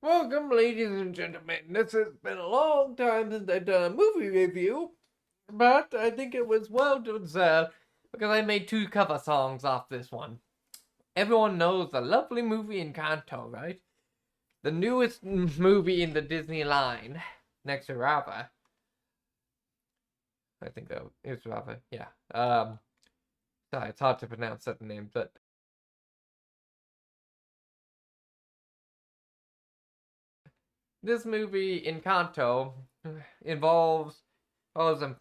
Welcome, ladies and gentlemen. This has been a long time since I've done a movie review, but I think it was well deserved because I made 2 cover songs off this one. Everyone knows the lovely movie Encanto, right? The newest movie in the Disney line, next to Rava. I think that is Rava, yeah. Sorry, it's hard to pronounce certain names, but this movie Encanto involves a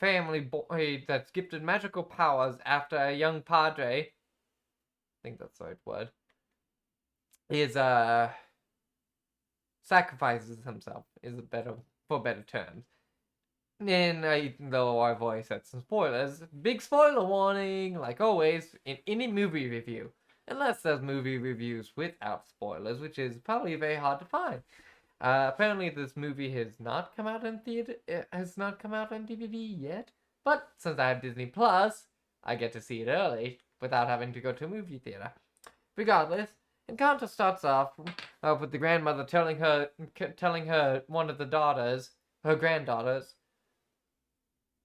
family boy that's gifted magical powers after a young padre, I think that's the right word, is sacrifices himself, is a better for better terms. And even though our voice had some spoilers, big spoiler warning, like always in any movie review, unless there's movie reviews without spoilers, which is probably very hard to find. Apparently, this movie has not come out in theater. It has not come out on DVD yet. But since I have Disney Plus, I get to see it early without having to go to a movie theater. Regardless, Encanto starts off with the grandmother telling her one of the daughters, her granddaughters.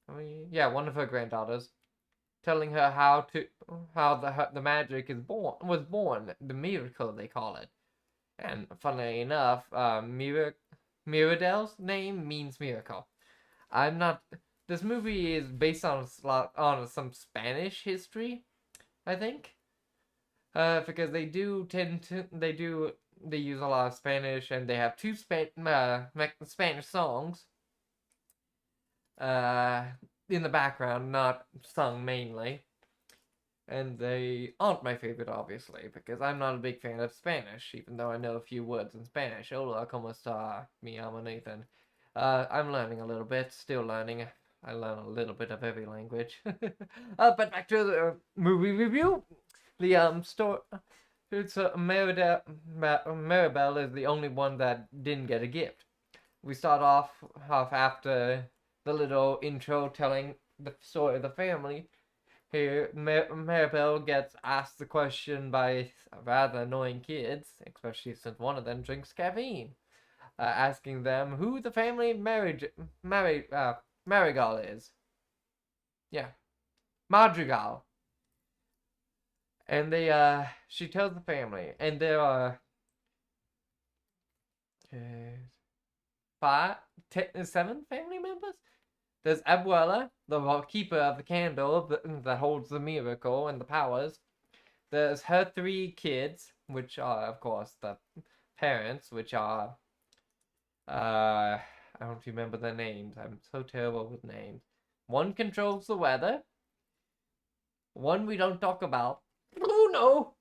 One of her granddaughters, telling her how the magic was born, the miracle they call it. And funnily enough, Miradel's name means miracle. I'm not. This movie is based on some Spanish history, I think. Because they use a lot of Spanish, and they have 2 Spanish songs uh, in the background, not sung mainly. And they aren't my favorite, obviously, because I'm not a big fan of Spanish, even though I know a few words in Spanish. Hola, ¿cómo está? Me llamo Nathan. I'm learning a little bit, still learning. I learn a little bit of every language. But back to the movie review. The story. It's Maribel is the only one that didn't get a gift. We start off after the little intro telling the story of the family. Here, Maribel gets asked the question by rather annoying kids, especially since one of them drinks caffeine, asking them who the family Marigal is. Yeah, Madrigal. And she tells the family, and there are uh, 7 family members. There's Abuela, the keeper of the candle that holds the miracle and the powers. There's her 3 kids, which are, of course, the parents, which are, I don't remember their names. I'm so terrible with names. One controls the weather. One we don't talk about. Bruno!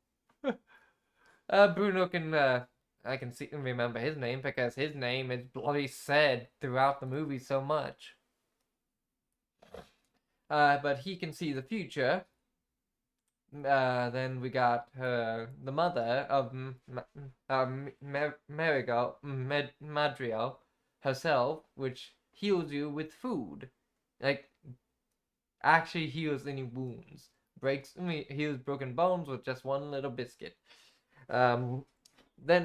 Bruno can, I can remember his name because his name is bloody said throughout the movie so much. But he can see the future. Then we got the mother of Madriel herself, which heals you with food. Like, actually heals any wounds. Heals broken bones with just one little biscuit. Then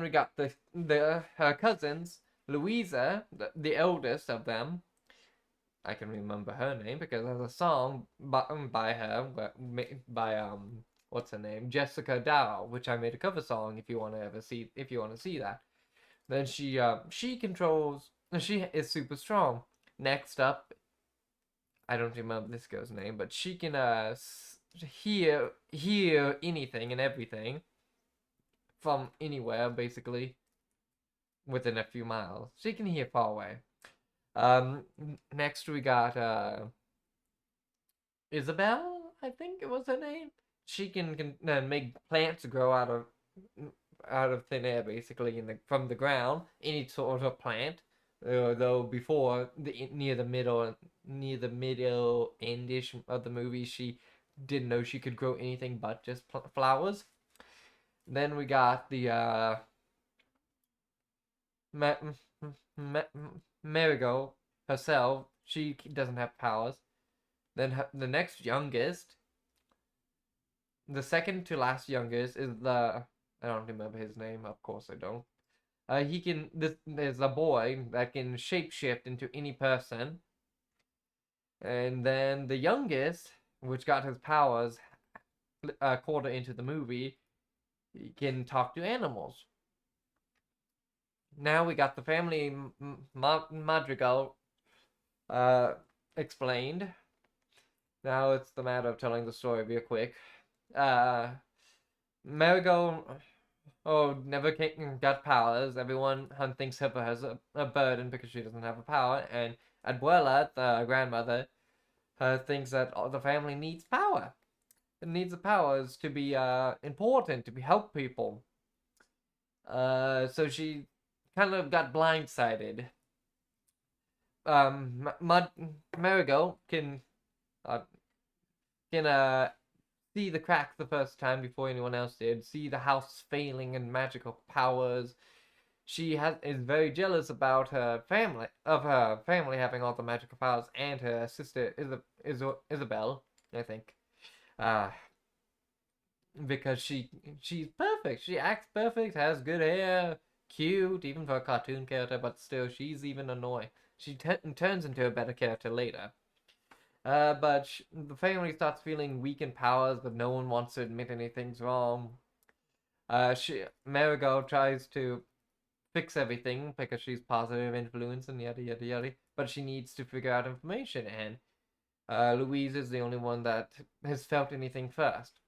we got her cousins, Louisa, the eldest of them. I can remember her name because there's a song by her by what's her name, Jessica Dow, which I made a cover song. If you want to see that, then she controls. She is super strong. Next up, I don't remember this girl's name, but she can hear anything and everything from anywhere, basically within a few miles. She can hear far away. Next we got Isabel, I think it was her name. She can make plants grow out of thin air, basically, from the ground. Any sort of plant. Though before near the middle endish of the movie, she didn't know she could grow anything but just flowers. Then we got the Marigold herself. She doesn't have powers. Then the next youngest, the second to last youngest, is the I don't remember his name. Of course I don't. He can. This there's a boy that can shapeshift into any person, and then the youngest, which got his powers a quarter into the movie, he can talk to animals. Now we got the family madrigal uh, explained. Now it's the matter of telling the story real quick. Uh, Marigold, oh, never got powers. Everyone thinks of her as a burden because she doesn't have a power. And Abuela, the grandmother, thinks that the family needs power. It needs the powers to be important, to be help people. So she kind of got blindsided. Marigold uh, can see the cracks the first time before anyone else did. See the house failing in magical powers. She is very jealous about her family having all the magical powers, and her sister Isabel, I think, uh, because she's perfect. She acts perfect, has good hair, cute, even for a cartoon character, but still, she's even annoying. She turns into a better character later. But the family starts feeling weak in powers, but no one wants to admit anything's wrong. Marigold tries to fix everything because she's positive influence and yada yada yada. But she needs to figure out information, and Louise is the only one that has felt anything first.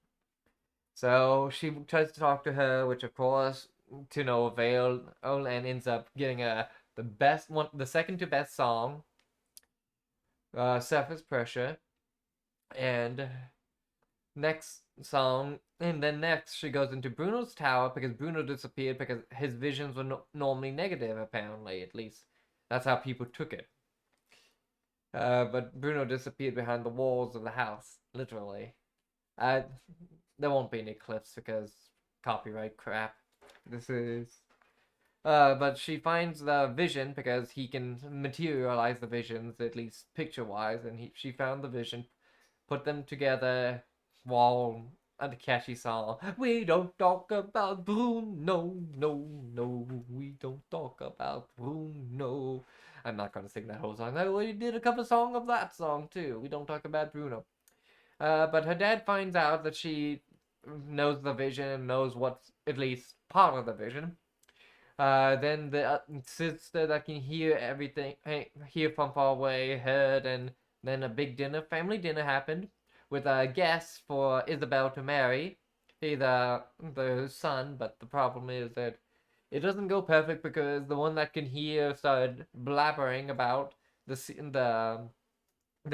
So she tries to talk to her, which of course to no avail, and ends up getting the best one, the second to best song, Surface Pressure, and next song, and then next she goes into Bruno's tower because Bruno disappeared because his visions were normally negative, apparently, at least. That's how people took it. But Bruno disappeared behind the walls of the house, literally. Uh, there won't be any clips because copyright crap. This is. But she finds the vision because he can materialize the visions, at least picture wise, and she found the vision, put them together while a catchy song. We don't talk about Bruno, no, no. We don't talk about Bruno. I'm not gonna sing that whole song. I already did a cover song of that song too. We don't talk about Bruno. But her dad finds out that she knows the vision and knows what's at least part of the vision. Then the sister that can hear everything, hear from far away, heard, and then a big dinner, family dinner happened with a guest for Isabel to marry. The son, but the problem is that it doesn't go perfect because the one that can hear started blabbering about the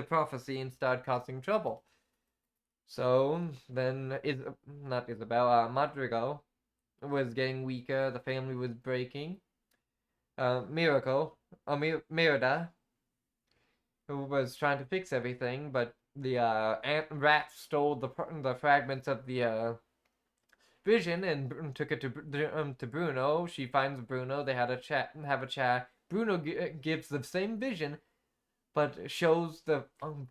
prophecy and started causing trouble. So then is not Isabel, Madrigal was getting weaker. The family was breaking. Mirada, who was trying to fix everything, but the rat stole the fragments of the vision and took it to Bruno. She finds Bruno. They had a chat. Have a chat. Bruno gives the same vision, but shows the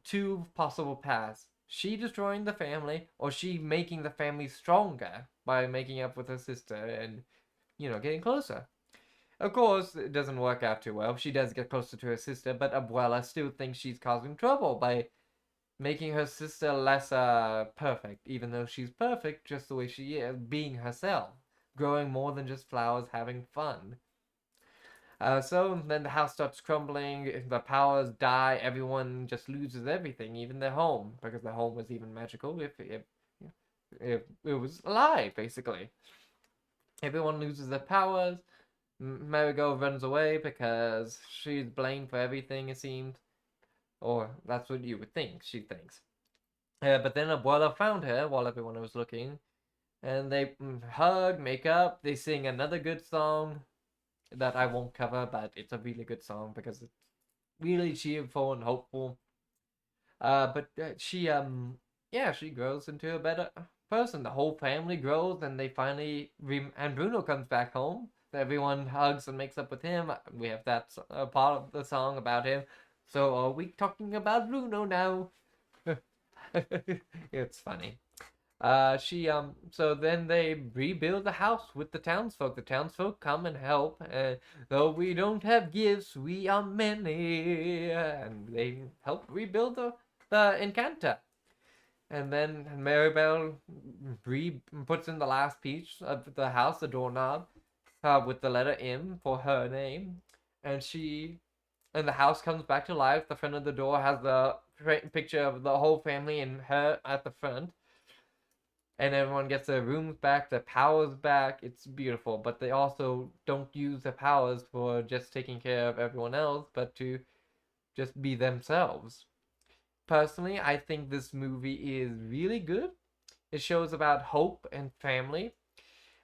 two possible paths. She destroying the family, or she making the family stronger by making up with her sister and, getting closer. Of course, it doesn't work out too well. She does get closer to her sister, but Abuela still thinks she's causing trouble by making her sister less perfect, even though she's perfect just the way she is, being herself, growing more than just flowers, having fun. So then the house starts crumbling, the powers die, everyone just loses everything, even their home, because their home was even magical if it was alive, basically. Everyone loses their powers. Marigold runs away because she's blamed for everything, it seems. Or that's what you would think, she thinks. But then Abuela found her while everyone was looking, and they hug, make up, they sing another good song that I won't cover, but it's a really good song because it's really cheerful and hopeful. But she grows into a better person. The whole family grows, and they finally and Bruno comes back home. Everyone hugs and makes up with him. We have that part of the song about him. So are we talking about Bruno now? It's funny. So then they rebuild the house with the townsfolk. The townsfolk come and help, and though we don't have gifts, we are many, and they help rebuild the Encanta. And then Maribel puts in the last piece of the house, the doorknob, with the letter M for her name, and and the house comes back to life. The front of the door has the picture of the whole family and her at the front, and everyone gets their rooms back, their powers back. It's beautiful, but they also don't use their powers for just taking care of everyone else, but to just be themselves. Personally, I think this movie is really good. It shows about hope and family,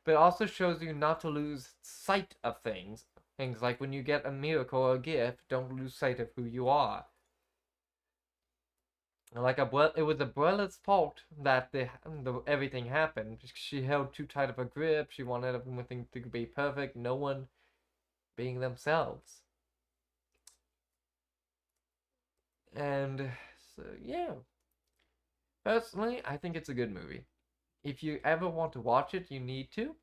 but it also shows you not to lose sight of things. Things like when you get a miracle or a gift, don't lose sight of who you are. Like it was Abuela's fault that everything happened. She held too tight of a grip. She wanted everything to be perfect. No one being themselves. And so yeah, personally, I think it's a good movie. If you ever want to watch it, you need to.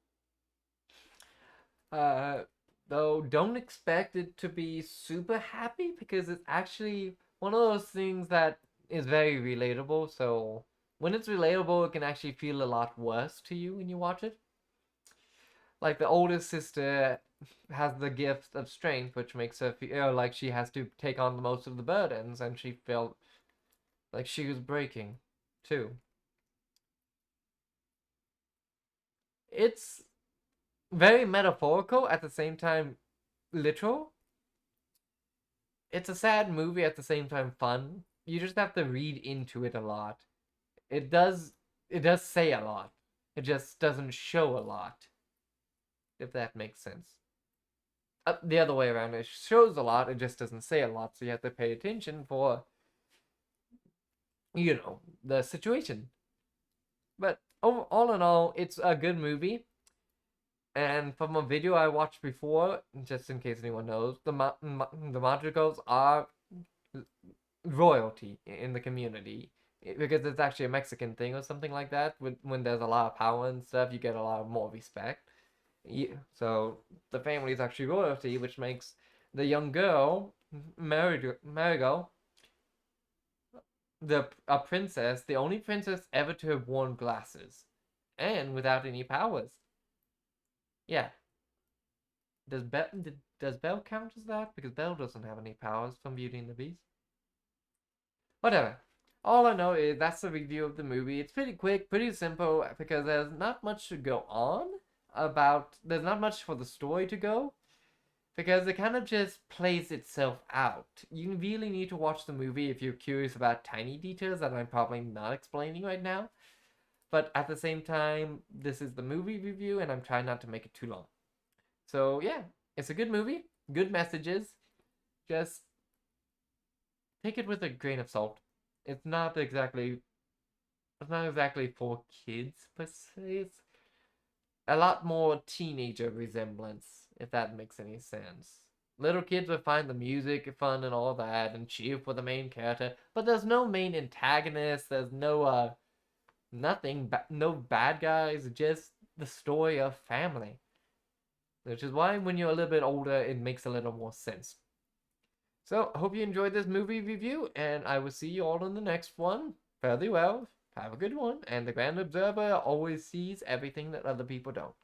Uh, though, don't expect it to be super happy because it's actually one of those things that is very relatable. So when it's relatable, it can actually feel a lot worse to you when you watch it. Like the oldest sister has the gift of strength, which makes her feel like she has to take on the most of the burdens, and she felt like she was breaking too. It's very metaphorical at the same time literal. It's a sad movie at the same time fun. You just have to read into it a lot. It does it does say a lot. It just doesn't show a lot, if that makes sense. The other way around, it shows a lot, it just doesn't say a lot, so you have to pay attention for, the situation. But all in all, it's a good movie. And from a video I watched before, just in case anyone knows, the Madrigals are royalty in the community because it's actually a Mexican thing or something like that. When there's a lot of power and stuff, you get a lot more respect. Yeah, so the family is actually royalty, which makes the young girl Marigo the a princess, the only princess ever to have worn glasses, and without any powers. Yeah, does Belle count as that? Because Belle doesn't have any powers from Beauty and the Beast. Whatever. All I know is that's the review of the movie. It's pretty quick, pretty simple, because there's not much to go on there's not much for the story to go, because it kind of just plays itself out. You really need to watch the movie if you're curious about tiny details that I'm probably not explaining right now. But at the same time, this is the movie review, and I'm trying not to make it too long. So yeah, it's a good movie, good messages. Just take it with a grain of salt. It's not exactly it's not exactly for kids per se. It's a lot more teenager resemblance, if that makes any sense. Little kids would find the music fun and all that and cheer for the main character, but there's no main antagonist, there's nothing, no bad guys, just the story of family. Which is why when you're a little bit older, it makes a little more sense. So, I hope you enjoyed this movie review, and I will see you all in the next one. Fairly well. Have a good one. And the Grand Observer always sees everything that other people don't.